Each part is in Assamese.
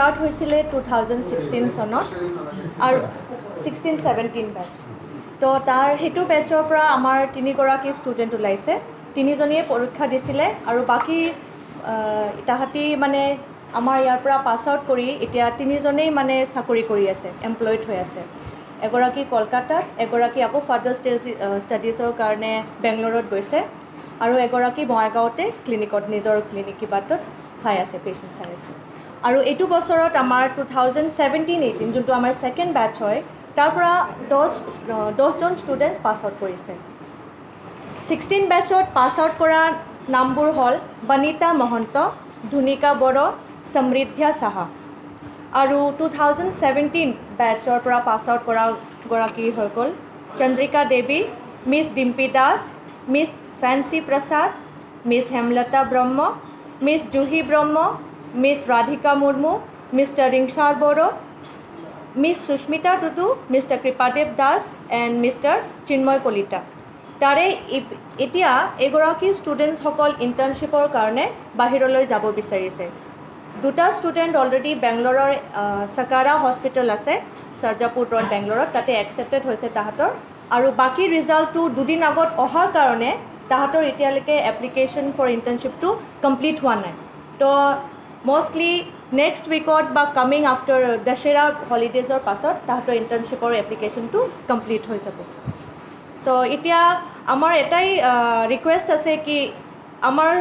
ষ্টাৰ্ট হৈছিলে 2016 চনত আৰু 16-17 বেটছ তো তাৰ সেইটো বেটছৰ পৰা আমাৰ 3গৰাকী ষ্টুডেণ্ট ওলাইছে 3জনীয়ে পৰীক্ষা দিছিলে আৰু বাকী তাহাঁতি মানে আমাৰ ইয়াৰ পৰা পাছ আউট কৰি এতিয়া 3জনেই মানে চাকৰি কৰি আছে এমপ্লয়েড হৈ আছে এগৰাকী কলকাতাত এগৰাকী আকৌ ফাৰ্ডাৰ ষ্টাডিজৰ কাৰণে বেংগলোৰত গৈছে আৰু এগৰাকী বঙাইগাঁৱতে ক্লিনিকত নিজৰ ক্লিনিক কিবাটোত চাই আছে পেচেণ্ট চাই আছে আৰু এইটো বছৰত আমাৰ 2017-18 যোনটো আমাৰ ছেকেণ্ড বেটছ হয় তাৰ পৰা 10জন ষ্টুডেণ্টছ পাছ আউট কৰিছে 16 বেটছত পাছ আউট কৰা নামবোৰ হ'ল বনিতা মহন্ত ধুনিকা বড়ো সমৃদ্ধা সাহা আৰু 2017 বেটছৰ পৰা পাছ আউট কৰা গৰাকী হৈ গ'ল Chandrika Devi miss Dimpi Das miss Fancy Prasad miss Hemlata Brahma miss Juhi Brahma miss Radhika Murmu mister Ringchar Boro miss Sushmita Tudu mister Kripadev Das and mister Chinmoy Kalita তাৰে এতিয়া এগৰাকী ষ্টুডেণ্টছসকল ইণ্টাৰ্ণশ্বিপৰ কাৰণে বাহিৰলৈ যাব বিচাৰিছে দুটা ষ্টুডেণ্ট অলৰেডি বেংগলোৰৰ সকাৰা হস্পিটেল আছে সৰ্জাপুৰ ৰোড বেংগলোৰত তাতে একচেপ্টেড হৈছে তাহাঁতৰ আৰু বাকী ৰিজাল্টটো দুদিন আগত অহাৰ কাৰণে তাহাঁতৰ এতিয়ালৈকে এপ্লিকেশ্যন ফৰ ইণ্টাৰ্ণশ্বিপটো কমপ্লিট হোৱা নাই তো মষ্টলি নেক্সট উইকত বা কামিং আফটাৰ দশেৰা হলিডেজৰ পাছত তাহাঁতৰ ইণ্টাৰ্ণশ্বিপৰ এপ্লিকেশ্যনটো কমপ্লিট হৈ যাব চ' এতিয়া আমাৰ এটাই ৰিকুৱেষ্ট আছে কি আমাৰ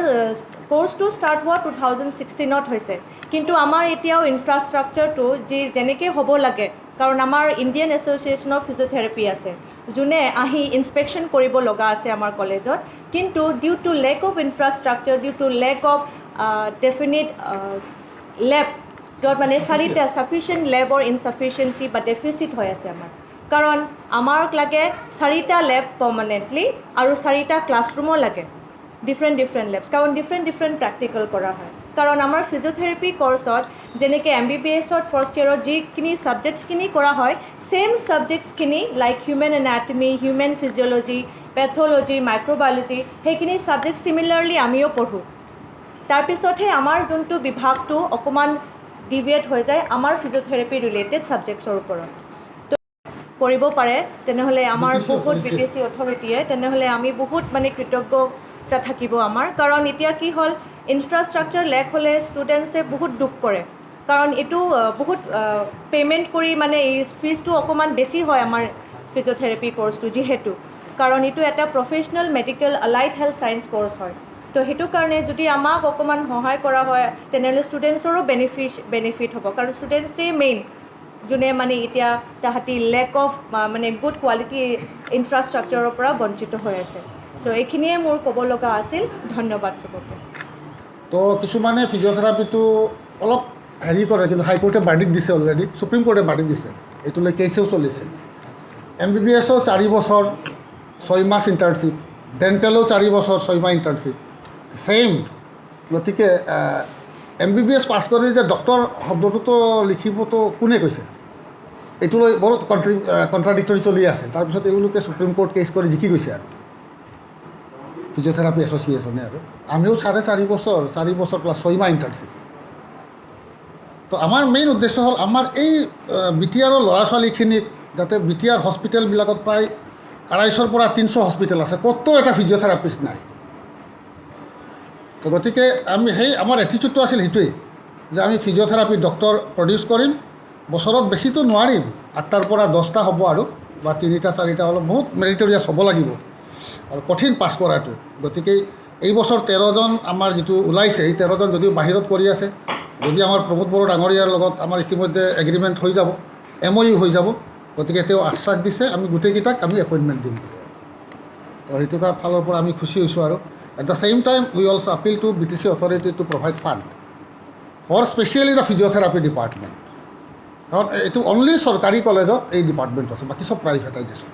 কোৰ্চটো ষ্টাৰ্ট হোৱা 2016ত হৈছে কিন্তু আমাৰ এতিয়াও ইনফ্ৰাষ্ট্ৰাকচাৰটো যেনেকৈ হ'ব লাগে কাৰণ আমাৰ ইণ্ডিয়ান এছ'চিয়েশ্যন অফ ফিজিঅ'থেৰাপি আছে যোনে আহি ইনস্পেকশ্যন কৰিব লগা আছে আমাৰ কলেজত কিন্তু due to lack of infrastructure due to lack of definite lab য'ত মানে 4টা ছাফিচিয়েণ্ট লেবৰ ইনচাফিচিয়েঞ্চি বা ডেফিচিট হৈ আছে আমাৰ কাৰণ আমাক লাগে 4টা লেব পাৰ্মানেণ্টলি আৰু 4টা ক্লাছৰুমো লাগে ডিফাৰেণ্ট লেবছ কাৰণ ডিফাৰেণ্ট প্ৰেক্টিকেল কৰা হয় কাৰণ আমাৰ ফিজিঅ'থেৰাপি কৰ্চত যেনেকৈ MBBSত ফাৰ্ষ্ট ইয়েৰত যিখিনি ছাবজেক্টছখিনি কৰা হয় ছেইম ছাবজেক্টছখিনি like human anatomy human physiology pathology microbiology সেইখিনি ছাবজেক্ট চিমিলাৰলি আমিও পঢ়োঁ তাৰপিছতহে আমাৰ যোনটো বিভাগটো অকণমান ডিভিয়েট হৈ যায় আমাৰ ফিজিঅ'থেৰাপি ৰিলেটেড ছাবজেক্টছৰ ওপৰত কৰিব পাৰে তেনেহ'লে আমাৰ বহুত BTC অথৰিটিয়ে তেনেহ'লে আমি বহুত মানে কৃতজ্ঞতা থাকিব আমাৰ কাৰণ এতিয়া কি হ'ল ইনফ্ৰাষ্ট্ৰাকচাৰ লেক হ'লে ষ্টুডেণ্টছে বহুত দুখ কৰে কাৰণ এইটো বহুত পে'মেণ্ট কৰি মানে এই ফিজটো অকণমান বেছি হয় আমাৰ ফিজিঅ'থেৰাপি কৰ্চটো যিহেতু কাৰণ এইটো এটা professional medical allied health science course হয় তো সেইটো কাৰণে যদি আমাক অকণমান সহায় কৰা হয় তেনেহ'লে ষ্টুডেণ্টছৰো বেনিফিট হ'ব কাৰণ ষ্টুডেণ্টছেই মেইন যোনে মানে এতিয়া তাহাঁতি লেক অফ মানে গুড কোৱালিটি ইনফ্ৰাষ্ট্ৰাকচাৰৰ পৰা বঞ্চিত হৈ আছে চ' এইখিনিয়ে মোৰ ক'ব লগা আছিল ধন্যবাদ চবকে তো কিছুমানে ফিজিঅ'থেৰাপিটো অলপ হেৰি কৰে কিন্তু হাইকোৰ্টে বাৰ্ডিক দিছে অলৰেডি সুপ্ৰিম কোৰ্টে বাৰ্ডিক দিছে এইটোলৈ কেছেও চলিছে MBBSও 4 বছৰ 6 মাহ ইণ্টাৰ্ণশ্বিপ ডেণ্টেলো 4 বছৰ 6 মাহ ইণ্টাৰ্ণশ্বিপ ছেইম গতিকে MBBS পাছ কৰি যে ডক্টৰ শব্দটোতো লিখিবতো কোনে কৈছে এইটো লৈ বহুত কণ্ট্ৰাডিক্টৰী চলি আছে তাৰপিছত এওঁলোকে সুপ্ৰিম কোৰ্ট কেছ কৰি জিকি গৈছে আৰু ফিজিঅ'থেৰাপি এছ'চিয়েশ্যনে আৰু আমিও 4.5 বছৰ 4 বছৰ প্লাছ 6 মাহ ইণ্টাৰ্ণশ্বিপ তো আমাৰ মেইন উদ্দেশ্য হ'ল আমাৰ এই BTRৰ ল'ৰা ছোৱালীখিনিক যাতে BTR হস্পিটেলবিলাকত প্ৰায় 250 পৰা 300 হস্পিটেল আছে ক'তো এটা ফিজিঅ'থেৰাপিষ্ট নাই তো গতিকে আমি আমাৰ এটিটিউডটো আছিল সেইটোৱেই যে আমি ফিজিঅ'থেৰাপি ডক্টৰ প্ৰডিউচ কৰিম বছৰত বেছিতো নোৱাৰিম 8টাৰ পৰা 10টা হ'ব আৰু বা 3টা 4টা অলপ বহুত মেৰিটৰিয়াছ হ'ব লাগিব আৰু কঠিন পাছ কৰাটো গতিকে এই বছৰ 13জন আমাৰ যিটো ওলাইছে এই 13জন যদিও বাহিৰত কৰি আছে যদি আমাৰ প্ৰমোদ বড়ো ডাঙৰীয়াৰ লগত আমাৰ ইতিমধ্যে এগ্ৰিমেণ্ট হৈ যাব MOU হৈ যাব গতিকে তেওঁ আশ্বাস দিছে আমি গোটেইকেইটাক আমি এপইণ্টমেণ্ট দিম তো সেইটো ফালৰ পৰা আমি খুচি হৈছোঁ আৰু at the same time we also appeal to BTC authority to provide fund for specially the physiotherapy department কাৰণ এইটো অনলি চৰকাৰী কলেজত এই ডিপাৰ্টমেণ্ট আছে বাকী চব প্ৰাইভেটাইজেশ্যন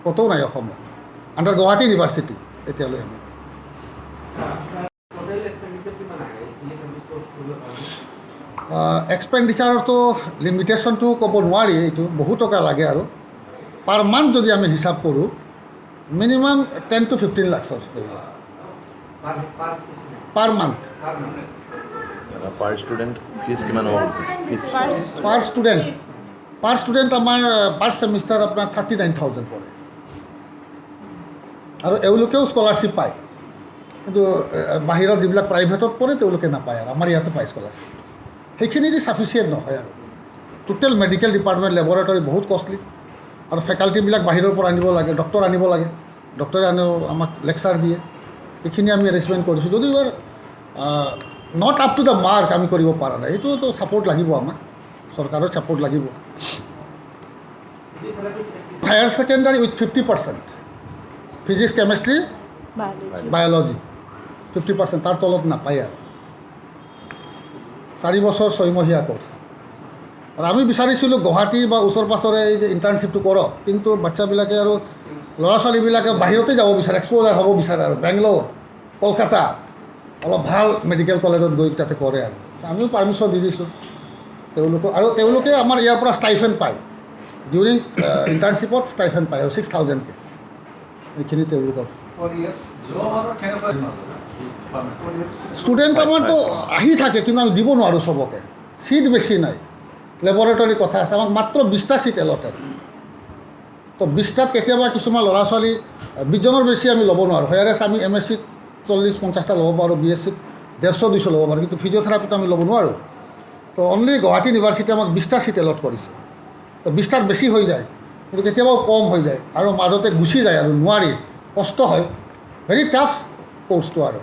ক'তো নাই অসমত আণ্ডাৰ গুৱাহাটী ইউনিভাৰ্চিটি এতিয়ালৈ আমি এক্সপেণ্ডিচাৰটো লিমিটেশ্যনটো ক'ব নোৱাৰি এইটো বহু টকা লাগে আৰু পাৰ মান্থ যদি আমি হিচাপ কৰোঁ মিনিমাম 10 to 15 লাখৰ পাৰ মান্থ পাৰ ষ্টুডেণ্ট ফিজ কিমান হ'ব ফিজ পাৰ ষ্টুডেণ্ট আমাৰ পাৰ ছেমিষ্টাৰ আপোনাৰ 39,000 পৰে আৰু এওঁলোকেও স্কলাৰশ্বিপ পায় কিন্তু বাহিৰত যিবিলাক প্ৰাইভেটত পঢ়ে তেওঁলোকে নাপায় আৰু আমাৰ ইয়াতে পায় স্কলাৰশ্বিপ সেইখিনি দি চাফিচিয়েণ্ট নহয় আৰু টোটেল মেডিকেল ডিপাৰ্টমেণ্ট লেবৰেটৰী বহুত কষ্টলি আৰু ফেকাল্টিবিলাক বাহিৰৰ পৰা আনিব লাগে ডক্টৰ আনিব লাগে ডক্টৰে আনিও আমাক লেকচাৰ দিয়ে এইখিনি আমি এৰেঞ্জমেণ্ট কৰিছোঁ যদিও এবাৰ not up to the mark আমি কৰিব পৰা নাই এইটোতো ছাপৰ্ট লাগিব আমাক চৰকাৰৰ ছাপৰ্ট লাগিব higher secondary with 50% physics chemistry biology 50% তাৰ তলত নাপায় আৰু 4 বছৰ 6 মহীয়া কোৰ্চ আৰু আমি বিচাৰিছিলোঁ গুৱাহাটী বা ওচৰ পাছৰে এই যে ইণ্টাৰ্ণশ্বিপটো কৰক কিন্তু বাচ্চাবিলাকে আৰু ল'ৰা ছোৱালীবিলাকে বাহিৰতে যাব বিচাৰে এক্সপ'জাৰ হ'ব বিচাৰে আৰু বেংগলোৰ কলকাতা অলপ ভাল মেডিকেল কলেজত গৈ যাতে কৰে আৰু আমিও পাৰ্মিশ্যন দি দিছোঁ তেওঁলোকে আমাৰ ইয়াৰ পৰা ষ্টাইফেণ্ড পায় ডিউৰিং ইণ্টাৰ্ণশ্বিপত ষ্টাইফেণ্ড পায় আৰু 6,000কে এইখিনি তেওঁলোকক ষ্টুডেণ্ট আমাৰতো আহি থাকে কিন্তু আমি দিব নোৱাৰোঁ চবকে চিট বেছি নাই লেবৰেটৰী কথা আছে আমাক মাত্ৰ 20টা চিট এলটেড তো 20টাত কেতিয়াবা কিছুমান ল'ৰা ছোৱালী 20জনৰ বেছি আমি ল'ব নোৱাৰোঁ হেয়াৰেছ আমি MSCত 40-50টা ল'ব পাৰোঁ BSCত 150-200 ল'ব পাৰোঁ কিন্তু ফিজিঅ'থেৰাপিটো আমি ল'ব নোৱাৰোঁ তো অনলি গুৱাহাটী ইউনিভাৰ্চিটি আমাক 20টা চিট এলট কৰিছে তো 20টাত বেছি হৈ যায় কিন্তু কেতিয়াবাও কম হৈ যায় আৰু মাজতে গুচি যায় আৰু নোৱাৰি কষ্ট হয় ভেৰি টাফ কোৰ্চটো আৰু